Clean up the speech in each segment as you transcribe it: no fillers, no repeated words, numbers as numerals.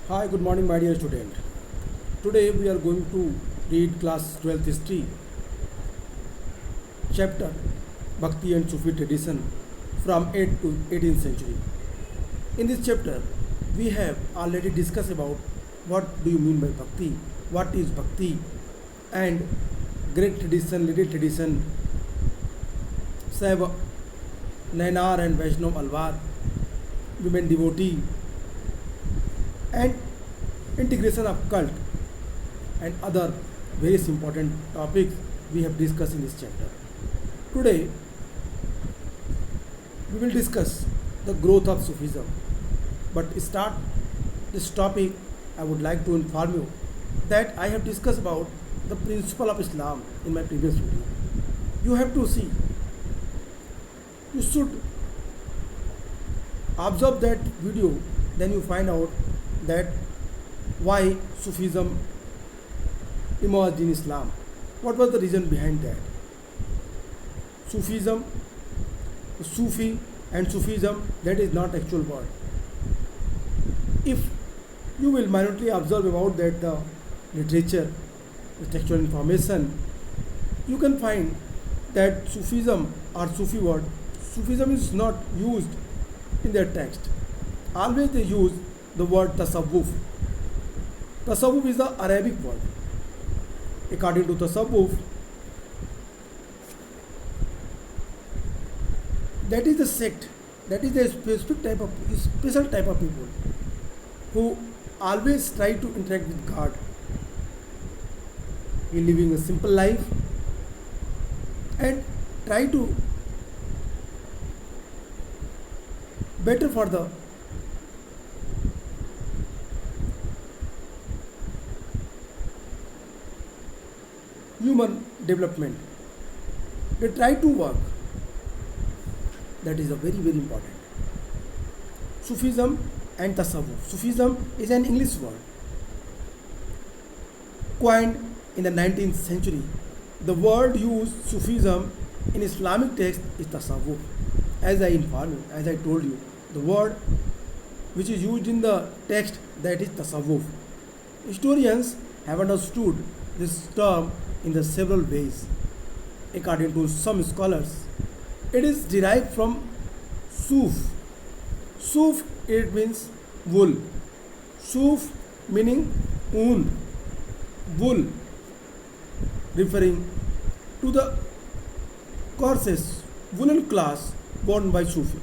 Hi, good morning, my dear student. Today we are going to read class 12th history, chapter Bhakti and Sufi tradition from 8th to 18th century. In this chapter, we have already discussed about what do you mean by Bhakti, what is Bhakti, and great tradition, little tradition, Saiva, Nainar and Vaishnav Alvar, women devotee, and integration of cult and other various important topics we have discussed in this chapter. Today we will discuss the growth of Sufism. But to start this topic, I would like to inform you that I have discussed about the principle of Islam in my previous video. You have to see, you should observe that video, then you find out that why Sufism emerged in Islam. What was the reason behind that? Sufism, Sufi and Sufism, that is not actual word. If you will minutely observe about that the literature, the textual information, you can find that Sufism or Sufi word, Sufism is not used in their text. Always they use the word tasawwuf. Tasawwuf is the Arabic word. According to tasawwuf, that is the sect, that is a special type of people who always try to interact with God in living a simple life and try to better for the human development. They try to work. That is a very important. Sufism and Tasawwuf. Sufism is an English word coined in the 19th century. The word used Sufism in Islamic text is Tasawwuf. As I informed you, as I told you, the word which is used in the text, that is Tasawwuf. Historians have understood this term in the several ways. According to some scholars, it is derived from Suf. Suf, it means wool. Suf meaning un, wool, referring to the corsets, woolen cloths worn by Sufi.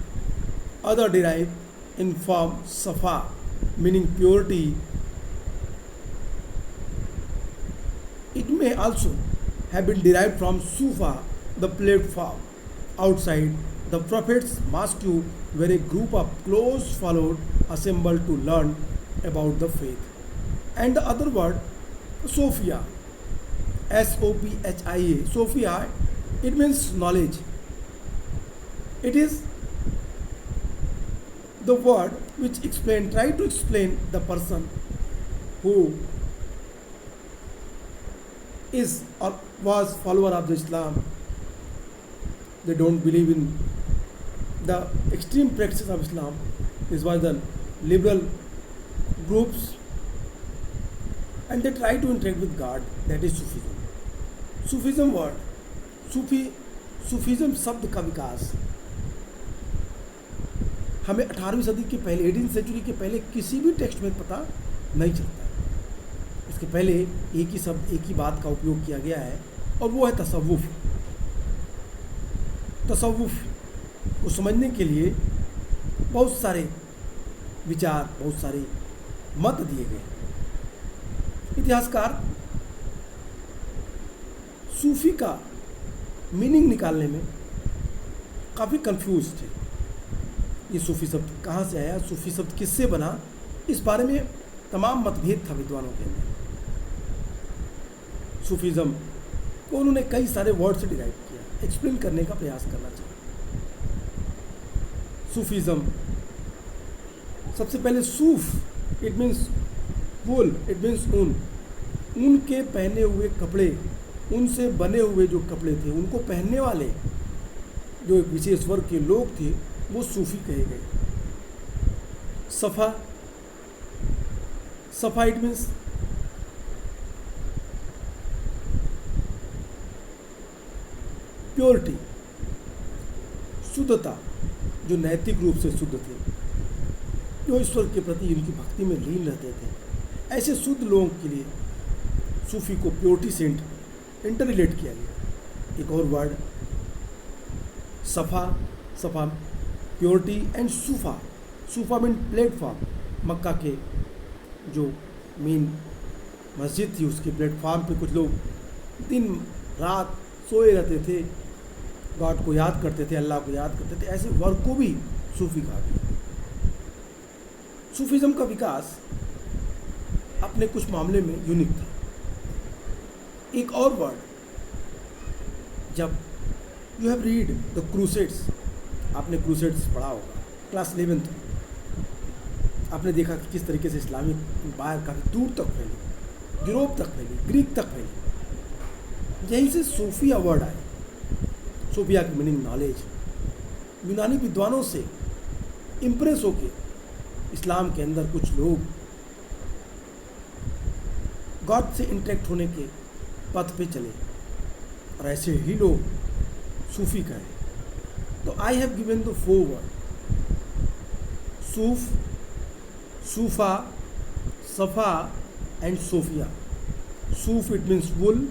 Other derive in form Safa, meaning purity. It may also have been derived from Sufa, the platform outside the Prophet's mosque, where a group of close followed assembled to learn about the faith. And the other word, Sophia, Sophia, Sophia, it means knowledge. It is the word which try to explain the person who is or was follower of the Islam. They don't believe in the extreme practices of Islam. This was the liberal groups, and they try to interact with God. That is Sufism. Sufism word, Sufism शब्द का विकास हमें 18वीं सदी के पहले, 18th century के पहले किसी भी टेक्स्ट में पता नहीं चलता है। इसके पहले एक ही शब्द, एक ही बात का उपयोग किया गया है, और वो है तसव्वुफ। तसव्वुफ को समझने के लिए बहुत सारे विचार, बहुत सारे मत दिए गए। इतिहासकार सूफी का मीनिंग निकालने में काफ़ी कंफ्यूज थे। ये सूफी शब्द कहाँ से आया, सूफी शब्द किससे बना, इस बारे में तमाम मतभेद था विद्वानों के अंदर। सूफिज्म को उन्होंने कई सारे वर्ड से डिराइव किया, एक्सप्लेन करने का प्रयास करना चाहिए। सूफिज्म, सबसे पहले सूफ, it means wool, it means ऊन। ऊन के पहने हुए कपड़े, उनसे बने हुए जो कपड़े थे, उनको पहनने वाले जो एक विशेष वर्ग के लोग थे, वो सूफी कहे गए। सफ़ा सफ़ा इट मीन्स प्योरिटी, शुद्धता, जो नैतिक रूप से शुद्ध थे, जो ईश्वर के प्रति उनकी भक्ति में लीन रहते थे, ऐसे शुद्ध लोगों के लिए सूफी को प्योरिटी से इंटर रिलेट किया गया। एक और वर्ड सफ़ा, सफ़ा purity and sofa, sofa mean platform. मक्का के जो मेन मस्जिद थी उसके प्लेटफॉर्म पे कुछ लोग दिन रात सोए रहते थे, गॉड को याद करते थे, अल्लाह को याद करते थे। ऐसे वर्ग को भी सूफी कहा गया। सूफिज्म का विकास अपने कुछ मामले में यूनिक था। एक और वर्ड, जब you have read the crusades, आपने क्रूसेड्स पढ़ा होगा क्लास 11th में, आपने देखा कि किस तरीके से इस्लामिक एम्पायर काफ़ी दूर तक फैली, यूरोप तक फैली, ग्रीक तक फैली। यहीं से सूफिया वर्ड आए। सूफिया की मीनिंग नॉलेज। यूनानी विद्वानों से इम्प्रेस होके इस्लाम के अंदर कुछ लोग गॉड से इंटरेक्ट होने के पथ पे चले और ऐसे ही लोग सूफी कहे। तो I have given the 4 word, सूफ, सूफा, सफ़ा एंड सोफिया। सूफ इट मीन्स वुल,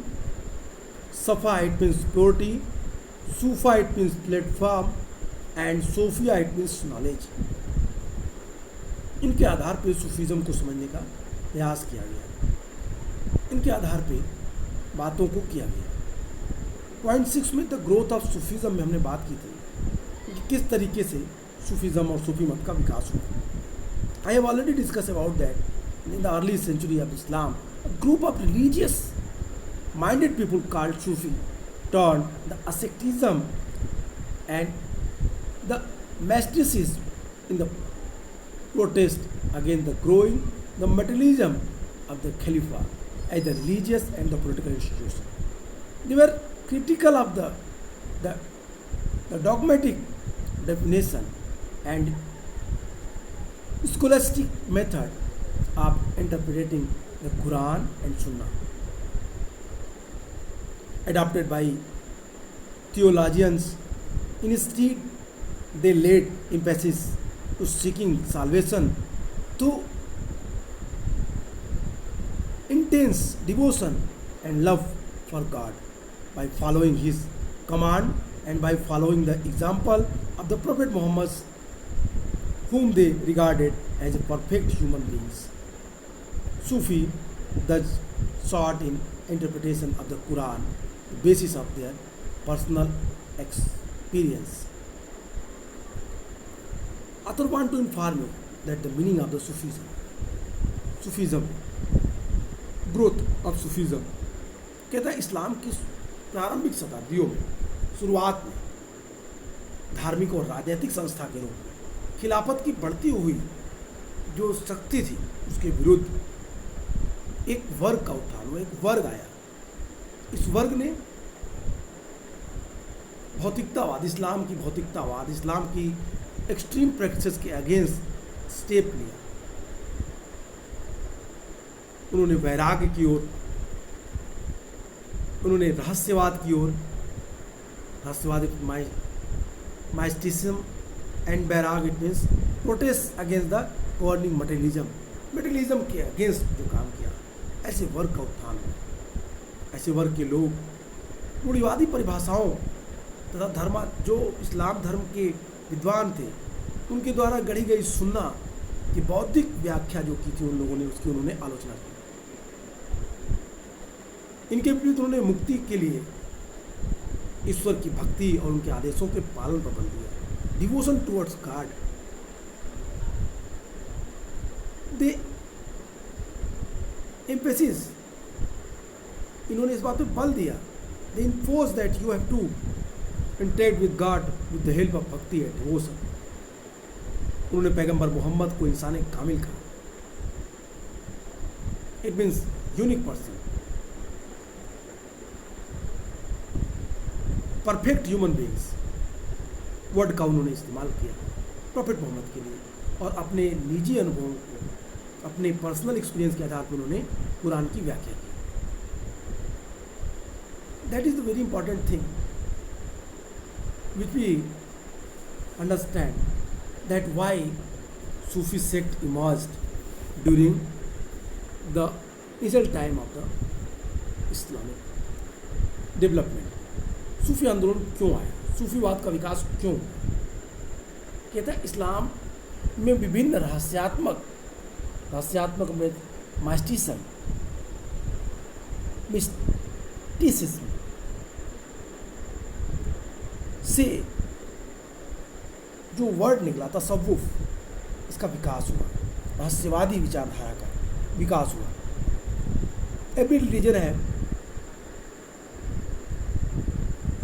सफ़ा इट मीन्स प्योरिटी, सूफा इट मीन्स प्लेटफॉर्म एंड सोफिया इट मीन्स नॉलेज। इनके आधार पे सूफिज्म को समझने का प्रयास किया गया, इनके आधार पे बातों को किया गया। पॉइंट 6 में द ग्रोथ ऑफ सूफिज्म में हमने बात की थी कि किस तरीके से सूफिज्म और सूफी मत का विकास हुआ। I have already discuss about that in the early century of Islam a group of religious minded people called Sufi turned the asceticism and the mysticism in the protest against the growing the materialism of the Khalifa as the religious and the political institution. They were critical of the dogmatic definition and scholastic method of interpreting the Quran and Sunnah adopted by theologians. Instead, they laid emphasis to seeking salvation through intense devotion and love for God by following His command and by following the example of the Prophet Muhammad, whom they regarded as a perfect human beings. Sufi thus sought in interpretation of the Quran the basis of their personal experience. Author want to inform you that the meaning of the Sufism, growth of Sufism, कहता है इस्लाम की प्रारंभिक शताब्दियों में, शुरुआत में धार्मिक और राजनीतिक संस्था के रूप में खिलाफत की बढ़ती हुई जो शक्ति थी उसके विरुद्ध एक वर्ग का उत्थान हुआ, एक वर्ग आया। इस वर्ग ने भौतिकतावाद, इस्लाम की भौतिकतावाद, इस्लाम की एक्सट्रीम प्रैक्टिसेस के अगेंस्ट स्टेप लिया। उन्होंने वैराग्य की ओर, उन्होंने रहस्यवाद की ओर, रहस्यवाद माइस्टिज्म एंड वैराग it means protest against the governing materialism के अगेंस्ट जो काम किया, ऐसे वर्ग का उत्थान हुआ। ऐसे वर्ग के लोग रूढ़िवादी परिभाषाओं तथा धर्म, जो इस्लाम धर्म के विद्वान थे उनके द्वारा गढ़ी गई सुन्ना की बौद्धिक व्याख्या जो की थी उन लोगों ने, उसकी उन्होंने आलोचना की। इनके विरुद्ध उन्होंने मुक्ति के लिए ईश्वर की भक्ति और उनके आदेशों के पालन पर बल दिया, devotion towards God. They emphasis, इन्होंने इस बात पे बल दिया, they enforce that you have to interact with God with the help of bhakti and devotion. उन्होंने पैगंबर मोहम्मद को इंसान कामिल कहा। It means unique person, perfect human beings word का उन्होंने इस्तेमाल किया प्रॉफेट मोहम्मद के लिए और अपने निजी अनुभवों को अपने पर्सनल एक्सपीरियंस के आधार पर उन्होंने कुरान की व्याख्या की. That is the very important thing which we understand that why Sufi sect emerged during the initial time of the Islamic development. Sufi आंदोलन क्यों आया, सूफीवाद का विकास क्यों हुआ? कहता है इस्लाम में विभिन्न रहस्यात्मक में मिस्टिसिज्म से जो वर्ड निकला तसव्वुफ, इसका विकास हुआ, रहस्यवादी विचारधारा का विकास हुआ. एवरी रिलीजन है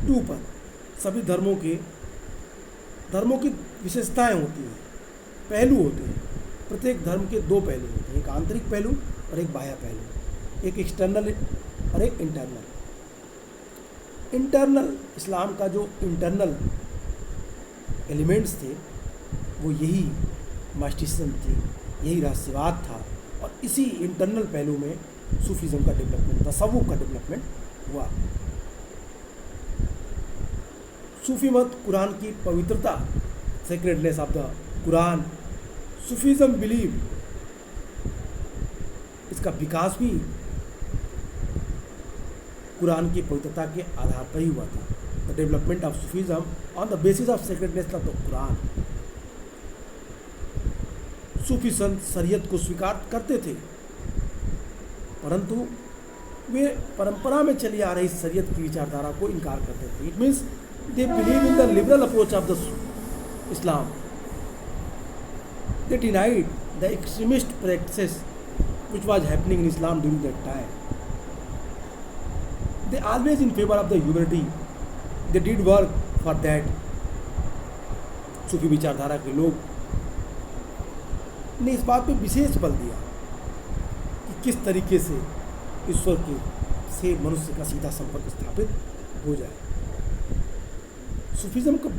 टू पर, सभी धर्मों की विशेषताएं होती हैं, पहलू होते हैं. प्रत्येक धर्म के दो पहलू होते हैं, एक आंतरिक पहलू और एक बाह्य पहलू, एक एक्सटर्नल और एक इंटरनल. इस्लाम का जो इंटरनल एलिमेंट्स थे वो यही मास्टिज्म थी, यही रहस्यवाद था. और इसी इंटरनल पहलू में सूफीज़म का डेवलपमेंट, तसव्वुफ का डेवलपमेंट हुआ. सूफी मत कुरान की पवित्रता, sacredness of the Quran, Sufism believe, इसका विकास भी कुरान की पवित्रता के आधार पर ही हुआ था. The development of Sufism on the basis of sacredness of the Quran. Sufi संत शरीयत को स्वीकार करते थे, परंतु वे परंपरा में चली आ रही शरीयत की विचारधारा को इनकार करते थे. It means they believe in the liberal approach of the Islam. They denied the extremist practices which was happening in Islam during that time. They always in favor of the humanity. They did work for that. सूफी विचारधारा के लोग ने इस बात पे विशेष बल दिया कि किस तरीके से ईश्वर के से मनुष्य का सीधा संपर्क स्थापित हो जाए. Sufism का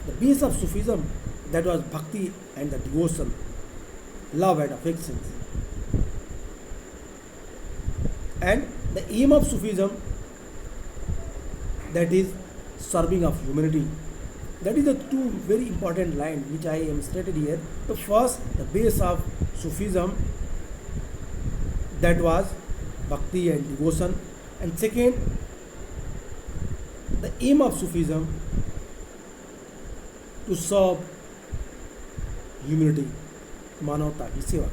the base of Sufism, that was bhakti and the devotion, love and affections. And the aim of Sufism, that is serving of humanity. That is the two very important lines which I am stated here. The first, the base of Sufism, that was bhakti and devotion. And second, the aim of Sufism, to serve humanity, मानवता की सेवा.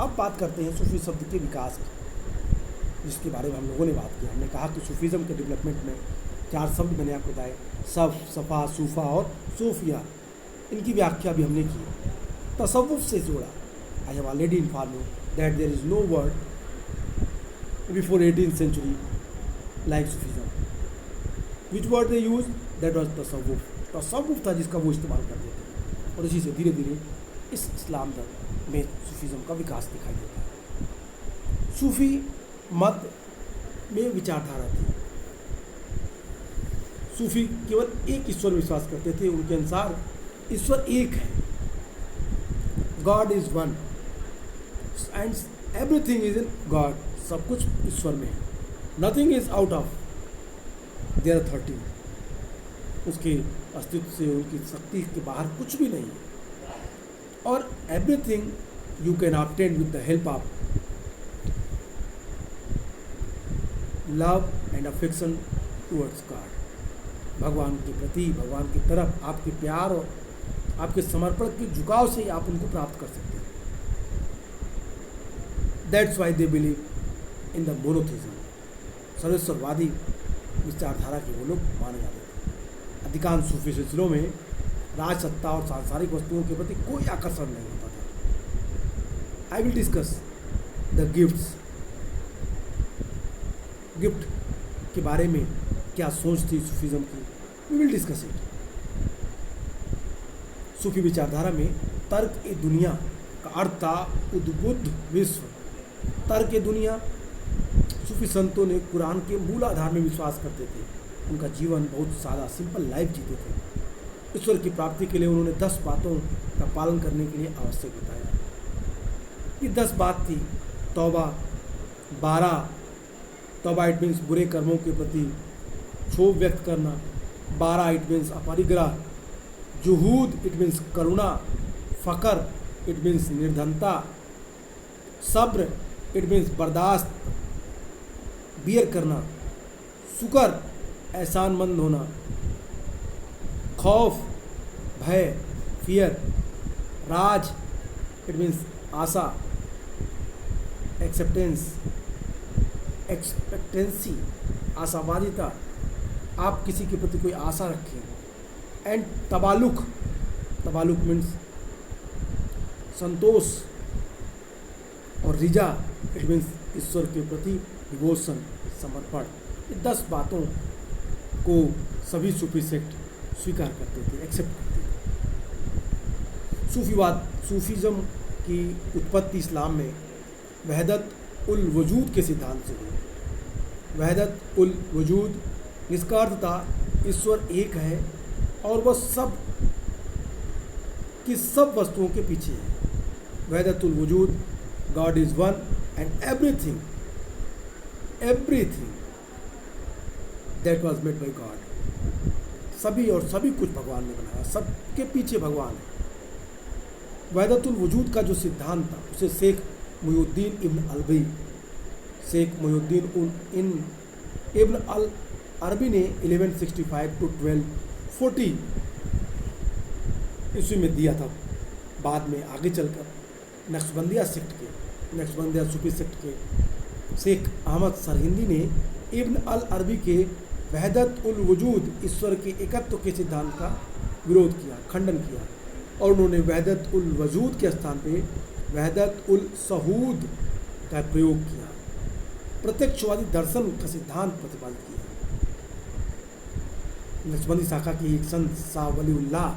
अब बात करते हैं सूफी शब्द के विकास की, जिसके बारे में हम लोगों ने बात की. हमने कहा कि सूफीज़म के डेवलपमेंट में 4 शब्द मैंने आपको बताए, सफ़, सफ़ा, सूफ़ा और सूफिया. इनकी व्याख्या भी हमने की. तसव्वुफ से जोड़ा. I have already inform you that there is no word before 18th century like Sufism. Which word they use? That was तसव्वुफ. तसव्वुफ था जिसका वो इस्तेमाल करते थे, और इसी से धीरे धीरे इस इस्लाम धर्म में सूफीज़म का विकास दिखाई देता है. सूफी मत में विचारधारा थी. सूफी केवल एक ईश्वर विश्वास करते थे. उनके अनुसार ईश्वर एक है, God is one and everything is in God. सब कुछ ईश्वर में है. Nothing is out of their authority. उसके अस्तित्व से, उनकी शक्ति के बाहर कुछ भी नहीं है. और everything you can obtain with the help of love and affection towards God. भगवान के प्रति, भगवान की तरफ आपके प्यार और आपके समर्पण के झुकाव से ही आप उनको प्राप्त कर सकते हैं. That's why they believe in the monotheism. सर्वेश्वरवादी विचारधारा के वो लोग माने जाते थे. अधिकांश सूफी सिलसिलों में राज, सत्ता और सांसारिक वस्तुओं के प्रति कोई आकर्षण नहीं होता था. I will discuss the gift के बारे में क्या सोच थी सूफीज़म की. We will discuss it. Sufi विचारधारा में तर्क ए दुनिया का अर्थ था उद्बुद्ध विश्व. तर्क ए दुनिया. सूफी संतों ने कुरान के मूल आधार में विश्वास करते थे. उनका जीवन बहुत सादा, सिंपल लाइफ जीते थे. ईश्वर की प्राप्ति के लिए उन्होंने 10 बातों का पालन करने के लिए आवश्यक बताया. कि 10 बात थी। तौबा, 12 तौबा इट मीन्स बुरे कर्मों के प्रति क्षोभ व्यक्त करना, 12 इट मीन्स अपरिग्रह, जुहूद इट मीन्स करुणा, फ़क्र इट मीन्स निर्धनता, सब्र इट मीन्स बर्दाश्त, बियर करना, शुक्र एहसानमंद होना, खौफ भय फियर, राज इट मीन्स आशा, एक्सेप्टेंस एक्सपेक्टेंसी आशावादिता, आप किसी के प्रति कोई आशा रखें, एंड तबालुक, तबालुक मीन्स संतोष, और रिजा इट मीन्स ईश्वर के प्रति डिवोशन समर्पण। ये 10 बातों को सभी सूफी सेक्ट स्वीकार करते थे, एक्सेप्ट करते थे। सूफीवाद, सूफीज़म की उत्पत्ति इस्लाम में वहदत उल वजूद के सिद्धांत से हुई। वहदत उल वजूद जिसका अर्थ था ईश्वर एक है और वह सब की सब वस्तुओं के पीछे है। वहदत उल वजूद, God is one and everything that was made by God, सभी और सभी कुछ भगवान ने बनाया, सबके पीछे भगवान है। वहदतुल वजूद का जो सिद्धांत था उसे शेख मुहिउद्दीन इब्न अल अरबी ने 1165 to 1240 ईस्वी में दिया था। बाद में आगे चलकर नक्शबंदिया सूफी सेक्ट के शेख अहमद सरहिंदी ने इब्न अल अरबी के वहदत उल वजूद ईश्वर के एकत्व के सिद्धांत का विरोध किया, खंडन किया, और उन्होंने वहदत उल वजूद के स्थान पे वहदत उल सहूद का प्रयोग किया, प्रत्यक्षवादी दर्शन का सिद्धांत प्रतिपादित किया। नक्शबंदी शाखा की एक संत शाह वलीउल्लाह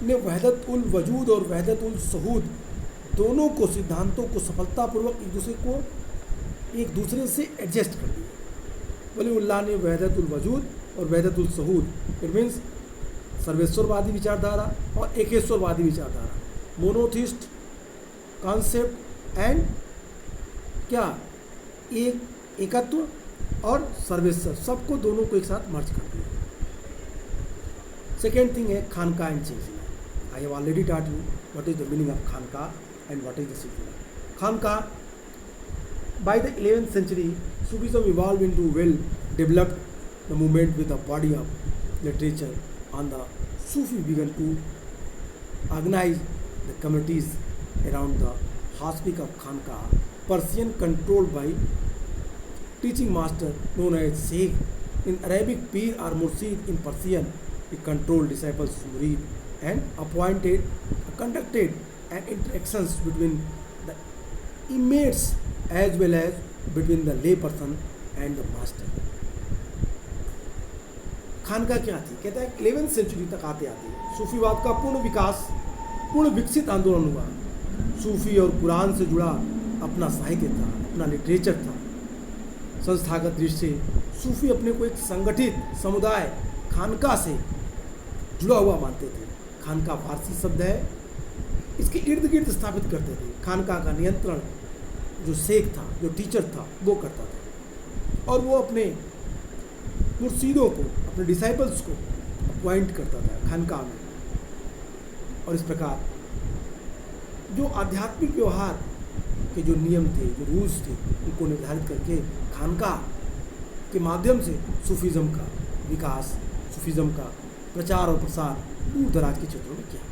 ने वहदत उल वजूद और वहदत उल सहूद दोनों को सिद्धांतों को सफलतापूर्वक एक दूसरे से एडजस्ट कर दिया। वलीउल्लाह ने वहदत उल वजूद और वहदत उल सहूद इट मीन्स सर्वेश्वरवादी विचारधारा और एकेश्वरवादी विचारधारा, मोनोथिस्ट कॉन्सेप्ट एंड क्या एकत्व और सर्वेश्वर, सबको दोनों को एक साथ मर्ज कर दिया। सेकेंड थिंग है खानका एंड सिलसिला। I have already taught you what is the meaning of खानका एंड व्हाट इज द सिलसिला। खानका, by the 11th century, Sufism evolved into well-developed the movement with a body of literature. On the Sufi began to organize the communities around the hospice of Khanka, Persian controlled by teaching master known as Sheikh. In Arabic, Pir or Mursid in Persian, he controlled disciples Murid and conducted interactions between the inmates as well as between the lay person and the master. खानका क्या थी? कहता है 11th century तक आते आते सूफीवाद का पूर्ण विकसित आंदोलन हुआ। सूफी और कुरान से जुड़ा अपना साहित्य था, अपना लिटरेचर था। संस्थागत दृष्टि से सूफी अपने को एक संगठित समुदाय खानका से जुड़ा हुआ मानते थे। खानका फारसी शब्द है, इसके इर्द गिर्द स्थापित करते थे। खानका का नियंत्रण जो शेख था, जो टीचर था, वो करता था, और वो अपने मुर्शिदों को, अपने डिसाइपल्स को अपॉइंट करता था खानका में। और इस प्रकार जो आध्यात्मिक व्यवहार के जो नियम थे, जो रूल्स थे, उनको निर्धारित करके खानका के माध्यम से सूफीज़म का विकास, सूफीज़म का प्रचार और प्रसार दूर दराज के क्षेत्रों में किया।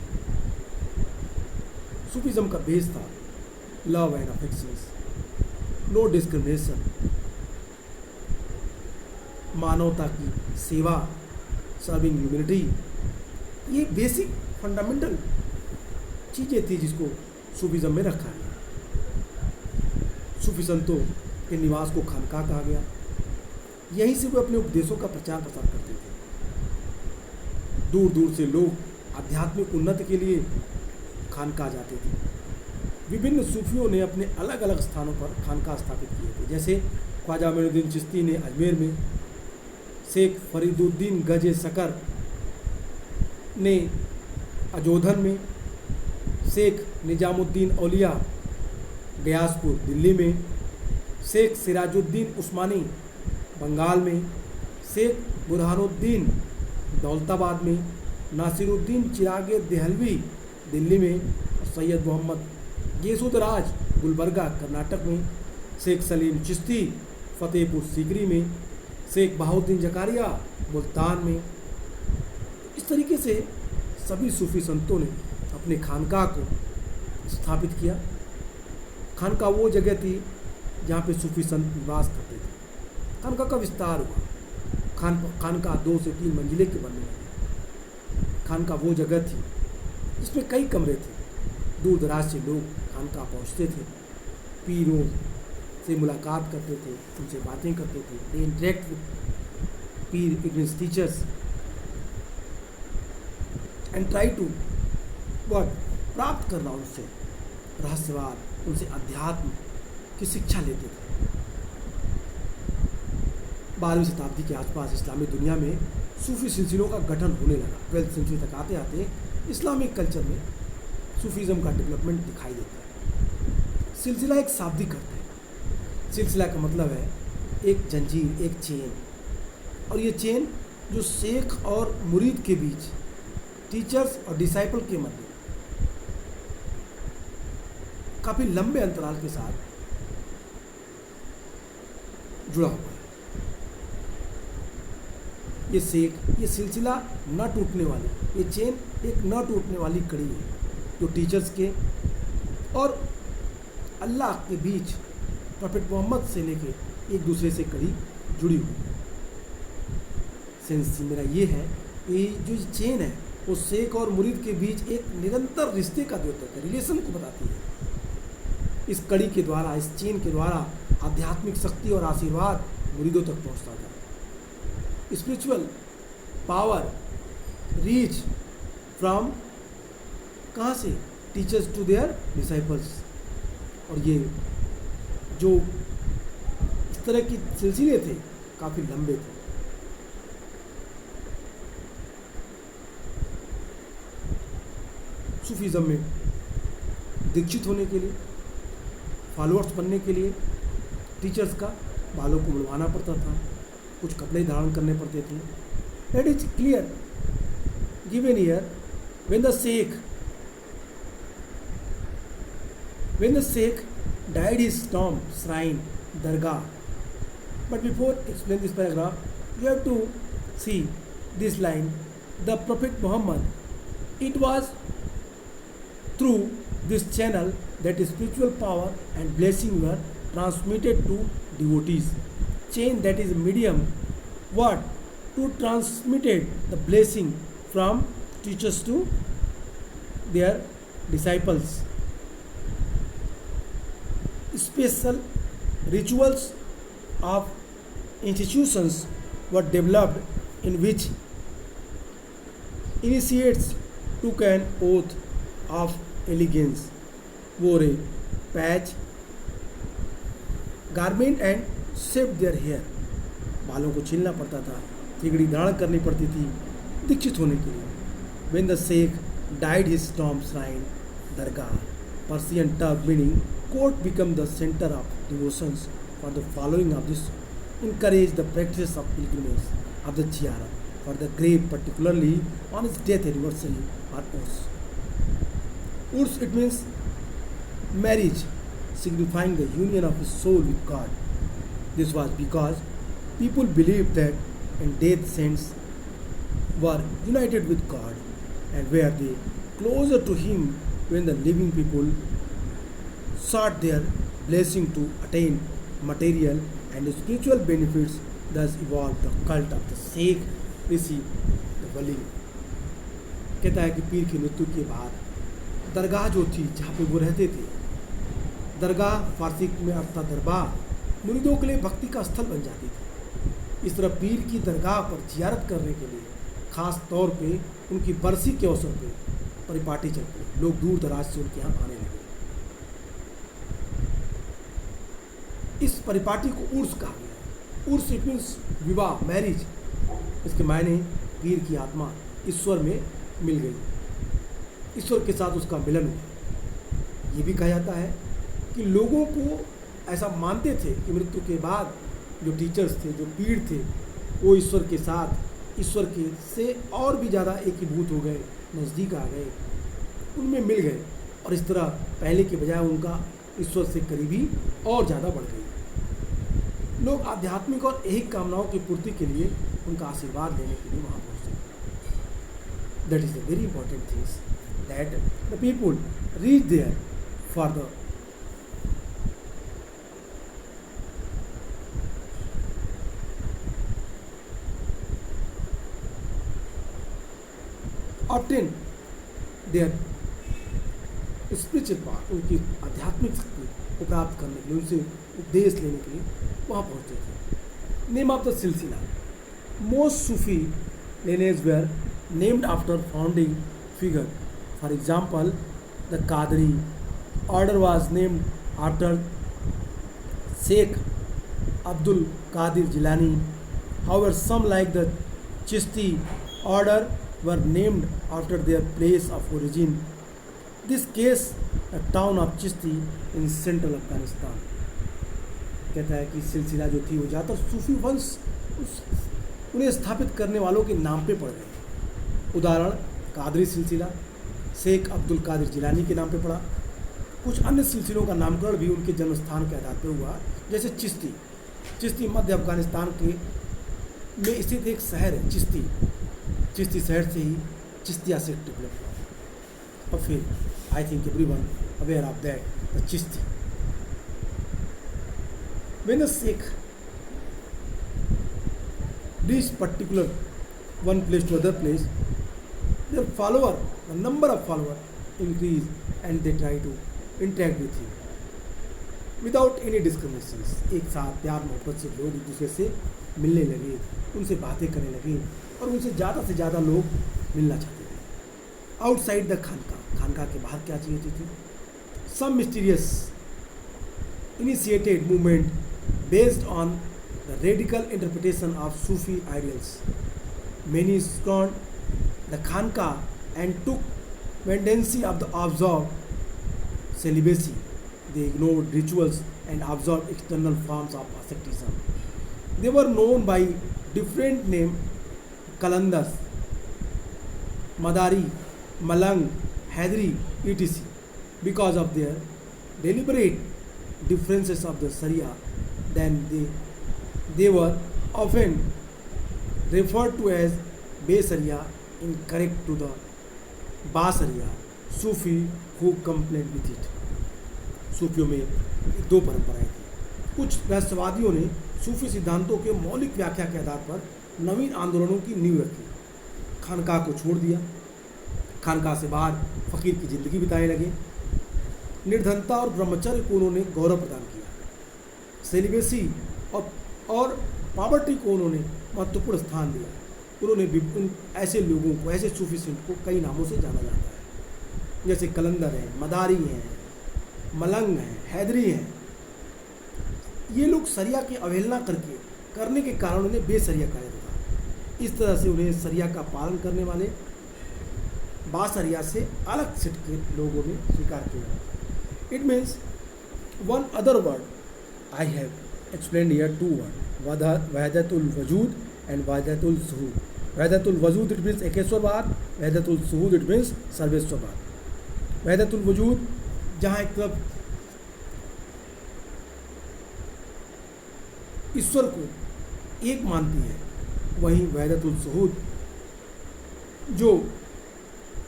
सूफीज़म का बेस था love and affections, no discrimination, मानवता की सेवा, सर्विंग ह्यूमैनिटी। ये बेसिक फंडामेंटल चीज़ें थी जिसको सूफीज़म में रखा गया। सूफी संतों के निवास को खानका कहा गया। यहीं से वे अपने उपदेशों का प्रचार प्रसार करते थे। दूर दूर से लोग आध्यात्मिक उन्नति के लिए खानका जाते थे। विभिन्न सूफियों ने अपने अलग अलग स्थानों पर खानका स्थापित किए थे, जैसे ख्वाजा मोइनुद्दीन चिश्ती ने अजमेर में, शेख फरीदुद्दीन गज सकर ने अजोधन में, शेख निजामुद्दीन औलिया गयासपुर दिल्ली में, शेख सिराजुद्दीन उस्मानी बंगाल में, शेख बुरहानुद्दीन दौलताबाद में, नासिरुद्दीन चिरागे देहलवी दिल्ली में, और सैयद मोहम्मद येसुदराज गुलबर्गा कर्नाटक में, शेख सलीम चिश्ती फतेहपुर सीकरी में, शेख बहाउद्दीन जकारिया मुल्तान में। इस तरीके से सभी सूफी संतों ने अपने खानकाह को स्थापित किया। खानकाह वो जगह थी जहाँ पे सूफी संत निवास करते थे। खानकाह का विस्तार हुआ, खानकाह 2 से 3 मंजिले के बनने लगे। खानकाह वो जगह थी जिसमें कई कमरे थे। दूर दराज से लोग खानकाह पहुँचते थे, पीरों से मुलाकात करते थे, उनसे बातें करते थे। They interact with pir, it means teachers, and try to work, प्राप्त करना उनसे रहस्यवाद, उनसे अध्यात्म की शिक्षा लेते थे। 12वीं शताब्दी के आसपास इस्लामी दुनिया में सूफी सिलसिलों का गठन होने लगा। 12th सेंचुरी तक आते आते इस्लामिक कल्चर में सूफीज़म का डेवलपमेंट दिखाई देता है। सिलसिला एक शाब्दिक अर्थ है। सिलसिला का मतलब है एक जंजीर, एक चेन, और ये चेन जो शेख और मुरीद के बीच, टीचर्स और डिसाइपल के मध्य काफ़ी लंबे अंतराल के साथ जुड़ा हुआ है। ये सिलसिला न टूटने वाली, ये चेन एक न टूटने वाली कड़ी है जो टीचर्स के और अल्लाह के बीच प्रॉफेट मोहम्मद से लेके एक दूसरे से कड़ी जुड़ी हुई है। सेंस मेरा ये है कि जो चेन है वो शेख और मुरीद के बीच एक निरंतर रिश्ते का द्योतक है, रिलेशन को बताती है। इस कड़ी के द्वारा, इस चेन के द्वारा आध्यात्मिक शक्ति और आशीर्वाद मुरीदों तक पहुंचता था। स्पिरिचुअल पावर रीच फ्रॉम कहाँ से? Teachers to their disciples. और ये जो इस तरह की सिलसिले थे काफ़ी लंबे थे। सूफीज़म में दीक्षित होने के लिए, फॉलोअर्स बनने के लिए टीचर्स का बालों को मुड़वाना पड़ता था, कुछ कपड़े धारण करने पड़ते थे। That is clear given here when the sheikh died his tomb, shrine, dargah. But before explain this paragraph, you have to see this line, the Prophet Muhammad. It was through this channel that spiritual power and blessing were transmitted to devotees. Chain that is medium, what? To transmitted the blessing from teachers to their disciples. Special rituals of institutions were developed in which initiates took an oath of allegiance, wore a patch, garment and shaved their hair. बालों को छीलना पड़ता था, थिगड़ी धारण करनी पड़ती थी दीक्षित होने के लिए. When the sheikh died his tomb shrine, dargah, Persian term meaning court became the center of devotions for the following of this, encouraged the practice of pilgrimage of the ziarah for the grave, particularly on his death anniversary or urs. Urs, it means marriage, signifying the union of his soul with God. This was because people believed that in death saints were united with God and were they closer to him when the living people sought their blessing to attain material and spiritual benefits. Thus evolved the cult of the Sheikh Rishi the Wali. कहता है कि पीर की मृत्यु के बाद दरगाह जो थी जहाँ पे वो रहते थे, दरगाह फारसी में अर्थ था दरबार, मुरीदों के लिए भक्ति का स्थल बन जाती थी। इस तरह पीर की दरगाह पर जियारत करने के लिए खास तौर पे उनकी बरसी के अवसर पे परिपाटी चल पड़ी, लोग दूर दराज से उनके यहाँ आने लगे। इस परिपाटी को उर्स कहा गया। उर्स इट मीन्स विवाह, मैरिज। इसके मायने पीर की आत्मा ईश्वर में मिल गई, ईश्वर के साथ उसका मिलन हुआ। ये भी कहा जाता है कि लोगों को ऐसा मानते थे कि मृत्यु के बाद जो टीचर्स थे, जो पीर थे, वो ईश्वर के साथ, ईश्वर के से और भी ज़्यादा एकीभूत हो गए, नज़दीक आ गए, उनमें मिल गए, और इस तरह पहले के बजाय उनका ईश्वर से करीबी और ज़्यादा बढ़ गई। लोग आध्यात्मिक और ऐहिक कामनाओं की पूर्ति के लिए उनका आशीर्वाद लेने के लिए वहाँ पहुँचते। That is the very important things that the people reach there for the obtain their spiritual power, उनकी आध्यात्मिक शक्ति को प्राप्त करने के लिए, उनसे उपदेश लेने के लिए वहाँ पहुँचते थे। नेम ऑफ द सिलसिला, most Sufi lineages were named after founding figure. For example, the Qadri order was named after Sheikh Abdul Qadir Jilani. However, some like the Chishti order were named after their place of origin. This case, the town of Chishti in central Afghanistan. कहता है कि सिलसिला जो थी वो ज़्यादातर सूफी वंश उन्हें स्थापित करने वालों के नाम पे पड़ गए। उदाहरण, कादरी सिलसिला शेख अब्दुल कादिर जिलानी के नाम पे पड़ा। कुछ अन्य सिलसिलों का नामकरण भी उनके जन्म स्थान के आधार पर हुआ, जैसे चिश्ती। चिश्ती मध्य अफगानिस्तान के में स्थित एक शहर है चिश्ती। चिश्ती शहर से ही चिश्तिया से डेवलप हुआ। और फिर I think everyone aware of that the Chishti. When a Sikh reach particular one place to other place, their follower, the number of follower increase and they try to interact with him without any discriminations. एक साथ प्यार मोहब्बत से लोग एक दूसरे से मिलने लगे, उनसे बातें करने लगे और उनसे ज़्यादा से ज़्यादा लोग मिलना चाहते थे। आउटसाइड द खानका, खानका के बाहर क्या चीज़ें थी? Some mysterious initiated movement based on the radical interpretation of Sufi ideals. Many scorned the Khanka and took vengeance of the observed celibacy. They ignored rituals and observed external forms of asceticism. They were known by different names: Kalandars, Madari, Malang, Hadri, etc. because of their deliberate differences of the Sharia. Then they were often referred to as Be-Sharia, incorrect to the Ba-Sharia, Sufi who complained with it. सूफियों में दो परंपराएं थी। कुछ रहस्यवादियों ने सूफी सिद्धांतों के मौलिक व्याख्या के आधार पर नवीन आंदोलनों की नींव रखी। खानकाह को छोड़ दिया, खानकाह से बाहर फकीर की जिंदगी बिताने लगे। निर्धनता और ब्रह्मचर्य को उन्होंने गौरव प्रदान किया। सेलिबेसी और पॉवर्टी को उन्होंने महत्वपूर्ण स्थान दिया। उन्होंने ऐसे लोगों को, ऐसे सूफी संत को कई नामों से जाना जाता है, जैसे कलंदर हैं, मदारी हैं, मलंग हैं, हैदरी हैं। ये लोग शरिया की अवहेलना करने के कारण उन्हें बेशरिया कहा जाता था। इस तरह से उन्हें शरिया का पालन करने वाले बाशरिया से अलग सेट के लोगों ने स्वीकार किया। It means one other word I have explained here two words, Wahdatul Wujud and Wahdatul Shuhud. Wahdatul Wujud it means Ekeshwarvad, Wahdatul Shuhud it means Sarveshwarvad. Wahdatul Wujud जहाँ एक तरफ ईश्वर को एक मानती है, वहीं वहदतुल शुहूद जो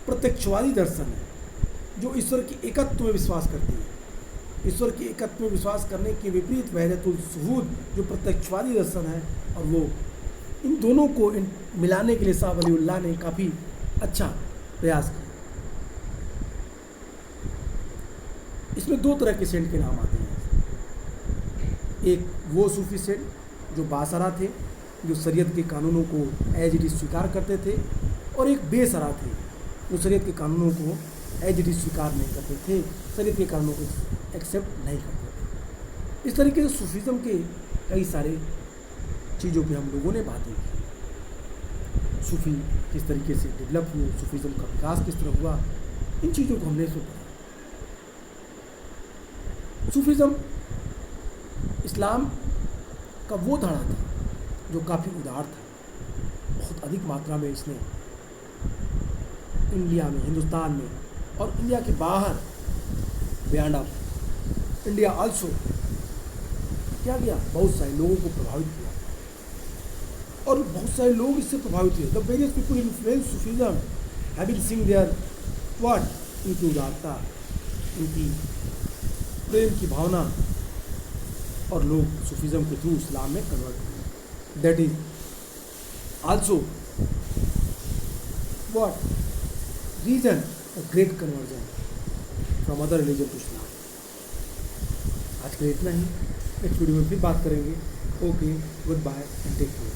प्रत्यक्षवादी दर्शन है, जो ईश्वर की एकत्व में विश्वास करती है। ईश्वर के एकत्व में विश्वास करने के विपरीत वहदतुल शुहूद जो प्रत्यक्षवादी दर्शन है, और वो इन दोनों को मिलाने के लिए शाह वलीउल्लाह ने काफ़ी अच्छा प्रयास किया। इसमें दो तरह के सेंट के नाम आते हैं। एक वो सूफी सेंट जो बासरा थे, जो शरीयत के कानूनों को एज इट इज स्वीकार करते थे, और एक बेसरा थे जो शरीयत के कानूनों को एज इट इज स्वीकार नहीं करते थे, शरीयत के कानूनों को एक्सेप्ट नहीं करते थे। इस तरीके से सूफीज़म के कई सारे चीज़ों पे हम लोगों ने बातें की। सूफी किस तरीके से डेवलप हुए, सूफीज़म का विकास किस तरह हुआ, इन चीज़ों को हमने सुना। सूफीज़म इस्लाम का वो धड़ा था जो काफ़ी उदार था। बहुत अधिक मात्रा में इसने इंडिया में, हिंदुस्तान में और इंडिया के बाहर, बियॉन्ड ऑफ इंडिया आल्सो, क्या किया, बहुत सारे लोगों को प्रभावित किया और बहुत सारे लोग इससे प्रभावित हुए। The various people influence Sufism having seen there what, इनकी उदारता, इनकी प्रेम की भावना, और लोग सूफीज़म के थ्रू इस्लाम में कन्वर्ट हुए। That is also what reason a great conversion from other religion to Islam. आज के लिए इतना ही, नेक्स्ट वीडियो में फिर बात करेंगे। Okay, good bye and take care.